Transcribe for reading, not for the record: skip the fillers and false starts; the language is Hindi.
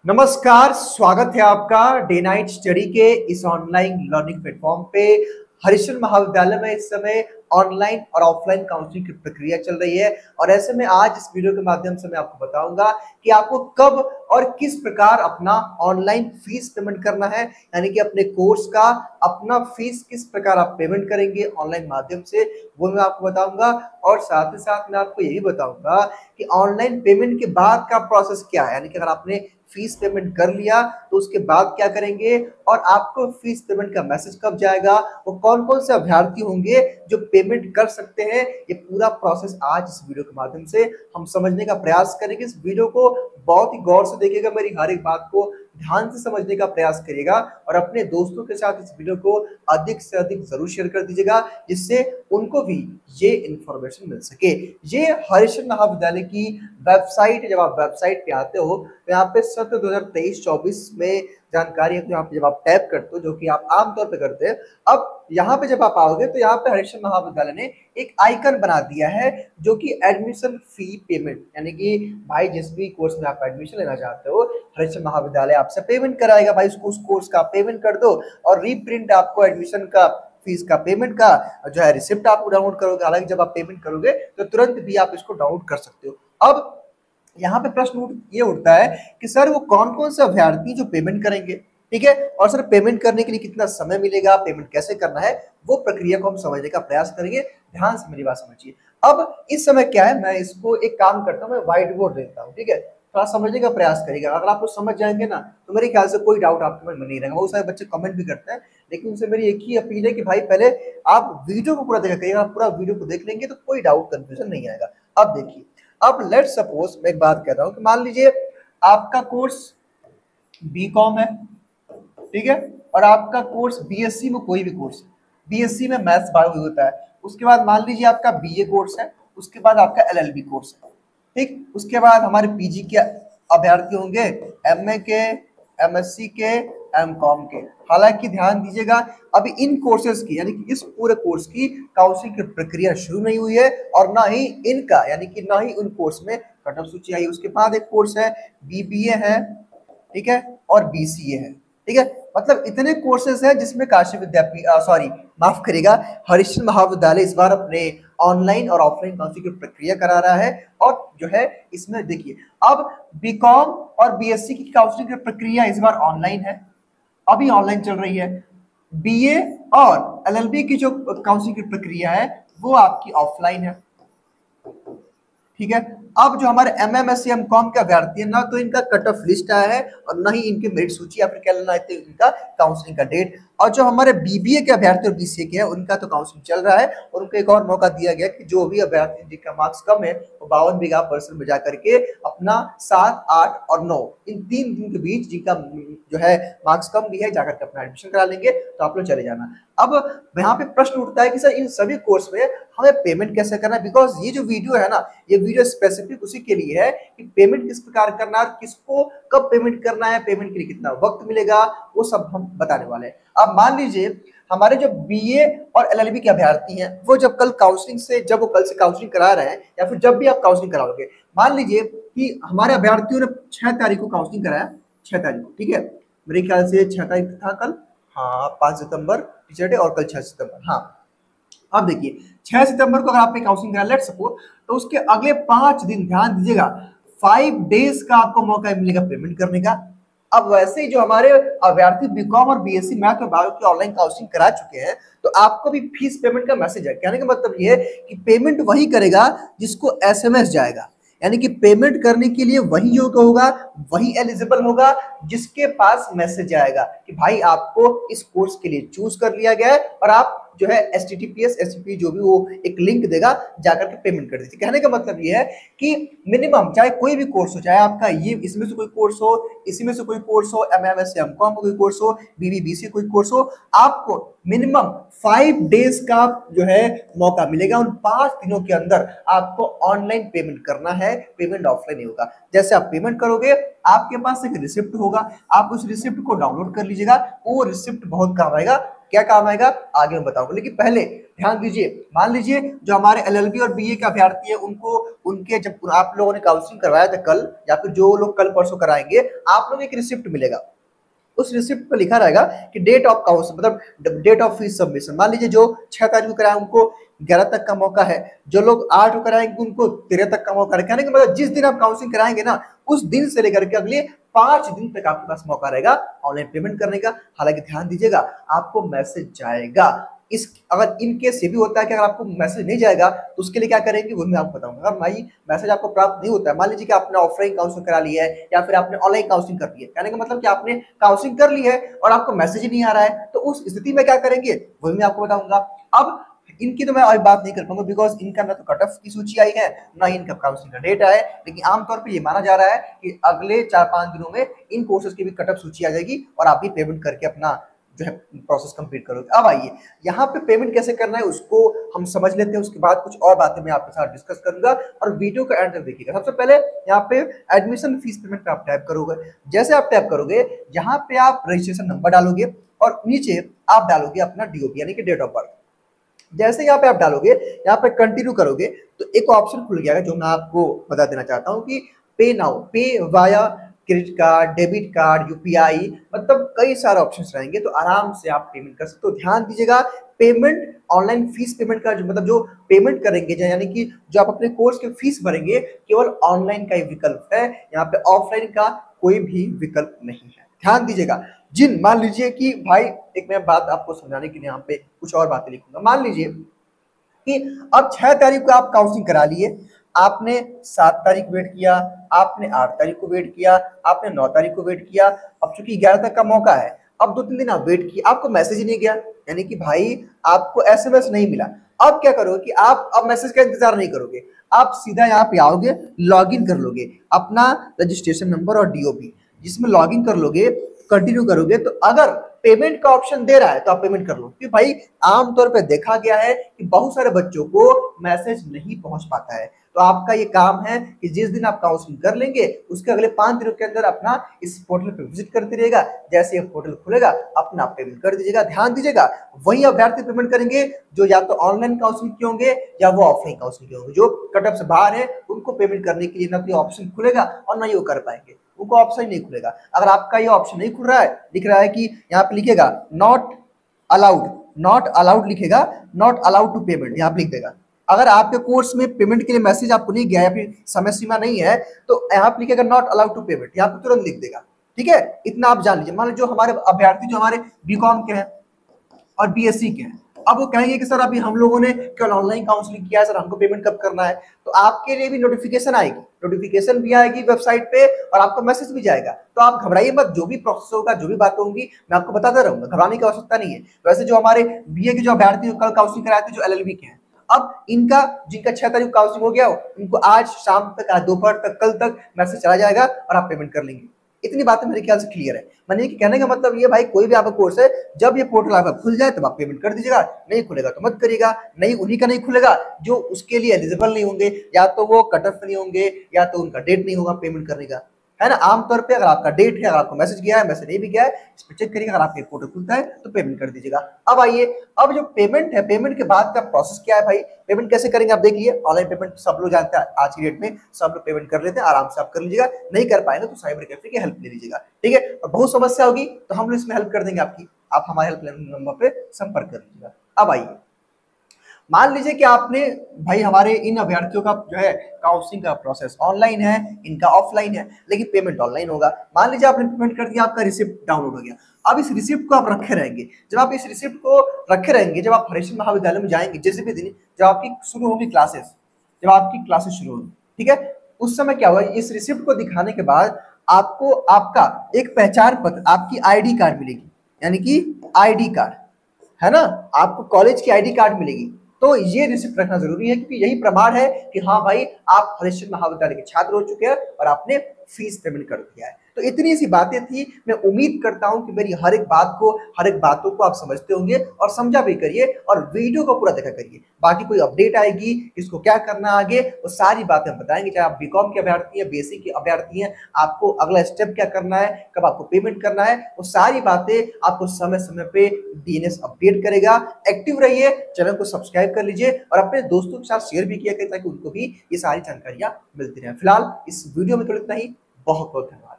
नमस्कार, स्वागत है आपका डे नाइट स्टडी के इस ऑनलाइन लर्निंग प्लेटफॉर्म पे। हरिश्चंद्र महाविद्यालय में इस समय ऑनलाइन और ऑफलाइन काउंसलिंग की प्रक्रिया चल रही है और ऐसे में आज इस वीडियो के माध्यम से मैं आपको बताऊंगा कि आपको कब और किस प्रकार अपना ऑनलाइन फीस पेमेंट करना है, यानी कि अपने कोर्स का अपना फीस किस प्रकार आप पेमेंट करेंगे ऑनलाइन माध्यम से, वो मैं आपको बताऊंगा। और साथ ही साथ मैं आपको यही बताऊंगा कि ऑनलाइन पेमेंट के बाद का प्रोसेस क्या है, यानी कि अगर आपने फीस पेमेंट कर लिया तो उसके बाद क्या करेंगे और आपको फीस पेमेंट का मैसेज कब जाएगा, वो कौन कौन से अभ्यर्थी होंगे जो पेमेंट कर सकते हैं, ये पूरा प्रोसेस आज इस वीडियो के माध्यम से हम समझने का प्रयास करेंगे। इस वीडियो को बहुत ही गौर से देखिएगा, मेरी हर एक बात को ध्यान से समझने का प्रयास करिएगा और अपने दोस्तों के साथ इस वीडियो को अधिक से अधिक जरूर शेयर कर दीजिएगा, जिससे उनको भी ये इंफॉर्मेशन मिल सके। ये हरिश्चंद्र महाविद्यालय की वेबसाइट है। जब आप वेबसाइट पे आते हो तो यहाँ पे सत्र 2023-24 में जानकारी है, तो यहाँ पे जब आप टैप करते हो, जो कि आप आमतौर पे करते हैं, अब यहाँ पे जब आप आओगे तो यहाँ पे हरिश्चंद्र महाविद्यालय ने एक आइकन बना दिया है जो कि एडमिशन फी पेमेंट, यानी कि भाई जिस भी कोर्स में आप एडमिशन लेना चाहते हो हरिश्चंद्र महाविद्यालय आपसे पेमेंट कराएगा, भाई उस कोर्स का पेमेंट कर दो और रीप्रिंट आपको एडमिशन का फीस का पेमेंट का जो है रिसिप्ट आपको डाउनलोड करोगे। हालांकि जब आप पेमेंट करोगे तो तुरंत भी आप इसको डाउनलोड कर सकते हो। अब यहाँ पे प्रश्न ये उठता है कि सर वो कौन कौन से अभ्यर्थी जो पेमेंट करेंगे, ठीक है, और सर पेमेंट करने के लिए कितना समय मिलेगा, पेमेंट कैसे करना है, वो प्रक्रिया को हम समझने का प्रयास करेंगे। ध्यान से मेरी बात समझिए। अब इस समय क्या है, मैं इसको एक काम करता हूँ, मैं व्हाइट बोर्ड देता हूँ, ठीक है, थोड़ा समझने का प्रयास करिएगा। अगर आप लोग समझ जाएंगे ना तो मेरे ख्याल से कोई डाउट आपके मन में नहीं रहेगा। बहुत सारे बच्चे कमेंट भी करते हैं, लेकिन उनसे मेरी एक ही अपील है कि भाई पहले आप वीडियो को पूरा देखा करिएगा। आप पूरा वीडियो को देख लेंगे तो कोई डाउट कंफ्यूजन नहीं आएगा। अब देखिए, अब लेट सपोज मैं एक बात कह रहा हूं कि मान लीजिए आपका कोर्स बीकॉम है, ठीक है, और आपका कोर्स बीएससी में कोई भी कोर्स, बीएससी में मैथ्स बायो होता है, उसके बाद मान लीजिए आपका बीए कोर्स है, उसके बाद आपका एलएलबी कोर्स है, ठीक, उसके बाद हमारे पीजी के अभ्यर्थी होंगे, एमए के, एमएससी के, एमकॉम के। हालांकि ध्यान दीजिएगा अभी इन कोर्सेज की, यानी कि इस पूरे कोर्स की काउंसलिंग की प्रक्रिया शुरू नहीं हुई है और ना ही इनका, यानी कि ना ही उन कोर्स में कट ऑफ सूची आई। उसके बाद एक कोर्स है बीबीए है, ठीक है, और बीसीए है, ठीक है, मतलब इतने कोर्सेज हैं जिसमें काशी विद्यापीठ सॉरी माफ करिएगा हरिश्चंद्र महाविद्यालय इस बार अपने ऑनलाइन और ऑफलाइन काउंसलिंग की प्रक्रिया करा रहा है। और जो है इसमें देखिए, अब बीकॉम और बीएससी की काउंसलिंग की प्रक्रिया इस बार ऑनलाइन है, अभी ऑनलाइन चल रही है। बीए और एलएलबी की जो काउंसलिंग की प्रक्रिया है वो आपकी ऑफलाइन है, ठीक है। अब जो हमारे एमएमएससी एमकॉम के अभ्यर्थी है ना, तो इनका कट ऑफ लिस्ट आया है और ना ही इनकी मेरिट सूची या फिर क्या लेना है इनका काउंसलिंग का डेट। और जो हमारे बीबीए के अभ्यर्थी और बीसीए के हैं उनका तो काउंसलिंग चल रहा है और उनको एक और मौका दिया गया कि जो भी अभ्यर्थी जिनका मार्क्स कम है वो 52% में जाकर के अपना 7, 8 और 9 इन 3 दिन के बीच जिनका जो है मार्क्स कम भी है जाकर के अपना एडमिशन करा लेंगे, तो आप लोग चले जाना। अब यहाँ पे प्रश्न उठता है कि सर इन सभी कोर्स में हमें पेमेंट कैसे करना है, बिकॉज ये जो वीडियो है ना, ये वीडियो स्पेसिफिक उसी के लिए है कि पेमेंट किस प्रकार करना है, किसको कब पेमेंट करना है, पेमेंट के लिए कितना वक्त मिलेगा, वो सब हम बताने वाले हैं। अब मान लीजिए हमारे जो बीए और एलएलबी के अभ्यर्थी हैं वो जब कल काउंसलिंग से, जब वो कल से काउंसलिंग करा रहे हैं या फिर जब भी आप काउंसलिंग कराओगे, मान लीजिए कि हमारे अभ्यर्थियों ने 6 तारीख को काउंसलिंग कराया, 6 तारीख को, ठीक है, मेरे ख्याल से 6 तारीख था कल, हाँ 5 सितंबर टीचर डे और कल 6 सितंबर, हाँ। अब देखिए 6 सितंबर को अगर आपने काउंसलिंग करा लेट सपोज, तो उसके अगले 5 दिन, ध्यान दीजिएगा, 5 डेज का आपको मौका मिलेगा पेमेंट करने का। अब वैसे ही जो हमारे अभ्यर्थी बीकॉम और बीएससी मैथ और बायो की ऑनलाइन काउंसलिंग करा चुके हैं, तो आपको भी फीस पेमेंट का मैसेज है। कहने का मतलब ये है कि पेमेंट वही करेगा जिसको एसएमएस जाएगा, यानी कि पेमेंट करने के लिए वही योग्य होगा, वही एलिजिबल होगा जिसके पास मैसेज आएगा कि भाई आपको इस कोर्स के लिए चूज कर लिया गया है और आप जो है HTTPS STP जो भी वो एक लिंक देगा जाकर के पेमेंट कर दीजिए। कहने का मतलब ये है कि मिनिमम चाहे कोई भी कोर्स हो, चाहे आपका ये इसमें से कोई कोर्स हो, इसी में से कोई कोर्स हो, एमएमएस एमकॉम कोई कोर्स हो, बीबीबीसी कोई कोर्स हो, आपको मिनिमम 5 डेज का जो है मौका मिलेगा। उन 5 दिनों के अंदर आपको ऑनलाइन पेमेंट करना है, पेमेंट ऑफलाइन नहीं होगा। जैसे आप पेमेंट करोगे आपके पास एक रिसिप्ट होगा, आप उस रिसिप्ट को डाउनलोड कर लीजिएगा, वो रिसिप्ट बहुत काम आएगा। क्या काम आएगा आगे मैं बताऊंगा, लेकिन पहले ध्यान दीजिए, मान लीजिए जो हमारे एलएलबी और बीए के अभ्यर्थी है उनको उनके जब आप लोगों ने काउंसलिंग करवाया था कल, या फिर जो लोग कल परसों कराएंगे, आप लोग एक रिसिप्ट मिलेगा। उस रिसिप्ट पर लिखा रहेगा कि डेट ऑफ काउंस मतलब डेट ऑफ फीस सबमिशन। मान लीजिए जो 6 तारीख को कराए उनको 11 तक का मौका है, जो लोग 8 को कराएंगे उनको 13 तक का मौका है। कहने का मतलब जिस दिन आप काउंसलिंग कराएंगे ना, उस दिन से लेकर के अगले 5 दिन तक आपके पास मौका रहेगा ऑनलाइन पेमेंट करने का। हालांकि ध्यान दीजिएगा, आपको मैसेज जाएगा। इस अगर इन केस ये भी होता है कि अगर आपको मैसेज नहीं जाएगा तो उसके लिए क्या करेंगे वो मैं आपको बताऊंगा। अगर भाई मैसेज आपको प्राप्त नहीं होता है, मान लीजिए कि आपने ऑफलाइन काउंसलिंग करा लिया है या फिर आपने ऑनलाइन काउंसलिंग कर ली है, कहने का मतलब कि आपने काउंसलिंग कर ली है और आपको मैसेज ही नहीं आ रहा है, तो उस स्थिति में क्या करेंगे वो मैं आपको बताऊंगा। अब इनकी तो मैं अभी बात नहीं कर पाऊंगा, बिकॉज इनका ना तो कट ऑफ की सूची आई है, ना ही इनका काउंसलिंग का डेट है। लेकिन आमतौर पे ये माना जा रहा है कि अगले 4-5 दिनों में इन कोर्सेज की भी कट ऑफ सूची आ जाएगी और आप भी पेमेंट करके अपना जो है प्रोसेस कंप्लीट करोगे। अब आइए यहाँ पे पेमेंट कैसे करना है उसको हम समझ लेते हैं, उसके बाद कुछ और बातें मैं आपके साथ डिस्कस करूंगा और वीडियो का एंड तक देखिएगा। सबसे पहले यहाँ पे एडमिशन फीस पेमेंट पे आप टैप करोगे। जैसे आप टैप करोगे, यहाँ पे आप रजिस्ट्रेशन नंबर डालोगे और नीचे आप डालोगे अपना डीओपी यानी कि डेट ऑफ बर्थ। जैसे यहाँ पे आप डालोगे, यहाँ पे कंटिन्यू करोगे तो एक ऑप्शन खुल गया जो मैं आपको बता देना चाहता हूँ कि पे नाउ, पे via credit card, debit card, UPI, मतलब कई सारे ऑप्शंस रहेंगे, तो आराम से आप पेमेंट कर सकते हो। ध्यान दीजिएगा, पेमेंट ऑनलाइन फीस पेमेंट का जो मतलब जो पेमेंट करेंगे यानी कि जो आप अपने कोर्स की फीस भरेंगे, केवल ऑनलाइन का ही विकल्प है, यहाँ पे ऑफलाइन का कोई भी विकल्प नहीं है। ध्यान दीजिएगा। जिन मान लीजिए कि भाई एक मैं बात आपको समझाने के लिए यहाँ पे कुछ और बातें लिखूंगा। मान लीजिए कि अब 6 तारीख को आप काउंसलिंग करा लिए, आपने 7 तारीख वेट किया, आपने 8 तारीख को वेट किया, आपने 9 तारीख को वेट किया। अब चूंकि 11 तक का मौका है, अब 2-3 दिन आप वेट किए, आपको मैसेज ही नहीं गया, यानी कि भाई आपको एसएमएस नहीं मिला। अब क्या करोगे कि आप अब मैसेज का इंतजार नहीं करोगे, आप सीधा यहाँ पे आओगे, लॉग इन कर लोगे अपना रजिस्ट्रेशन नंबर और डीओपी, जिसमें लॉग इन कर लोगे, कंटिन्यू करोगे, तो अगर पेमेंट का ऑप्शन दे रहा है तो आप पेमेंट कर लो। क्योंकि भाई आमतौर पे देखा गया है कि बहुत सारे बच्चों को मैसेज नहीं पहुंच पाता है, तो आपका ये काम है कि जिस दिन आप काउंसलिंग कर लेंगे उसके अगले 5 दिनों के अंदर अपना इस पोर्टल पे विजिट करते रहेगा। जैसे ये पोर्टल खुलेगा अपना पेमेंट कर दीजिएगा। ध्यान दीजिएगा, वही अभ्यर्थी पेमेंट करेंगे जो या तो ऑनलाइन काउंसलिंग के होंगे या वो ऑफलाइन काउंसलिंग के होंगे। जो कट ऑफ से बाहर है उनको पेमेंट करने के लिए ना तो ऑप्शन खुलेगा और ना ही वो कर पाएंगे, उनको ऑप्शन नहीं खुलेगा। अगर आपका ये ऑप्शन नहीं खुल रहा है, लिख रहा है कि यहाँ पे लिखेगा नॉट अलाउड, नॉट अलाउड लिखेगा, नॉट अलाउड टू पेमेंट यहाँ पे लिख देगा। अगर आपके कोर्स में पेमेंट के लिए मैसेज आपको नहीं गया या फिर समय सीमा नहीं है तो यहाँ पे लिखेगा नॉट अलाउड टू पेमेंट, यहाँ पे तुरंत लिख देगा। ठीक है, इतना आप जान लीजिए। मान लीजिए जो हमारे अभ्यर्थी जो हमारे बीकॉम के हैं और बीएससी के हैं, अब वो कहेंगे कि सर अभी हम लोगों ने केवल ऑनलाइन काउंसलिंग किया है, सर हमको पेमेंट कब करना है, तो आपके लिए भी नोटिफिकेशन आएगी, नोटिफिकेशन भी आएगी वेबसाइट पे और आपको मैसेज भी जाएगा। तो आप घबराइए मत, जो भी प्रोसेस होगा, जो भी बातें होंगी मैं आपको बताता रहूंगा, घबराने की आवश्यकता नहीं है। वैसे जो हमारे बीए के जो अभ्यर्थी कल काउंसलिंग कराए थे जो एलएलबी के हैं, अब इनका जिनका 6 तारीख काउंसलिंग हो गया हो, उनको आज शाम तक, आज दोपहर तक, कल तक मैसेज चला जाएगा और आप पेमेंट कर लेंगे। इतनी बातें मेरे ख्याल से क्लियर है। मैंने कहने का मतलब ये भाई कोई भी आपका कोर्स है, जब ये पोर्टल आपका खुल जाए तब आप पेमेंट कर दीजिएगा, नहीं खुलेगा तो मत करिएगा। नहीं, उन्हीं का नहीं खुलेगा जो उसके लिए एलिजिबल नहीं होंगे, या तो वो कट ऑफ नहीं होंगे या तो उनका डेट नहीं होगा पेमेंट करने का, है ना। आमतौर पे अगर आपका डेट है, अगर आपको मैसेज गया है, मैसेज नहीं भी गया है, इस पर चेक करिएगा। अगर आपके पोर्टल खुलता है तो पेमेंट कर दीजिएगा। अब आइए, अब जो पेमेंट है, पेमेंट के बाद का प्रोसेस क्या है भाई, पेमेंट कैसे करेंगे आप देखिए। ऑनलाइन पेमेंट सब लोग जानते हैं, आज की डेट में सब लोग पेमेंट कर लेते हैं, आराम से आप कर लीजिएगा। नहीं कर पाएंगे तो साइबर कैफे की हेल्प ले लीजिएगा, ठीक है। और बहुत समस्या होगी तो हम लोग इसमें हेल्प कर देंगे आपकी, आप हमारे हेल्पलाइन नंबर पे संपर्क कर लीजिएगा। अब आइए, मान लीजिए कि आपने भाई हमारे इन अभ्यर्थियों का जो है काउंसलिंग का प्रोसेस ऑनलाइन है, इनका ऑफलाइन है, लेकिन पेमेंट ऑनलाइन होगा। मान लीजिए आपने पेमेंट कर दिया, आपका रिसिप्ट डाउनलोड हो गया। अब इस रिसिप्ट को आप रखे रहेंगे। जब आप इस रिसिप्ट को रखे रहेंगे, जब आप हरीश महाविद्यालय में जाएंगे, जिस भी दिन जब आपकी शुरू होगी क्लासेस, जब आपकी क्लासेस शुरू होगी, ठीक है, उस समय क्या होगा, इस रिसिप्ट को दिखाने के बाद आपको आपका एक पहचान पत्र, आपकी आईडी कार्ड मिलेगी, यानी कि आईडी कार्ड, है ना, आपको कॉलेज की आईडी कार्ड मिलेगी। तो ये रिसिप्ट रखना जरूरी है, क्योंकि यही प्रमाण है कि हाँ भाई आप हरिश्चंद्र महाविद्यालय के छात्र हो चुके हैं और आपने फीस पेमेंट कर दिया है। तो इतनी सी बातें थी। मैं उम्मीद करता हूँ कि मेरी हर एक बातों को आप समझते होंगे और समझा भी करिए और वीडियो को पूरा देखा करिए। बाकी कोई अपडेट आएगी, इसको क्या करना आगे, वो सारी बातें हम बताएंगे। चाहे आप बीकॉम के अभ्यर्थी हैं, बेसिक के अभ्यर्थी हैं, आपको अगला स्टेप क्या करना है, कब आपको पेमेंट करना है, वो सारी बातें आपको समय समय पे डीएनएस अपडेट करेगा। एक्टिव रहिए, चैनल को सब्सक्राइब कर लीजिए और अपने दोस्तों के साथ शेयर भी किया करें ताकि उनको भी ये सारी जानकारियां मिलती रहे। फिलहाल इस वीडियो में तो इतना ही। बहुत बहुत धन्यवाद।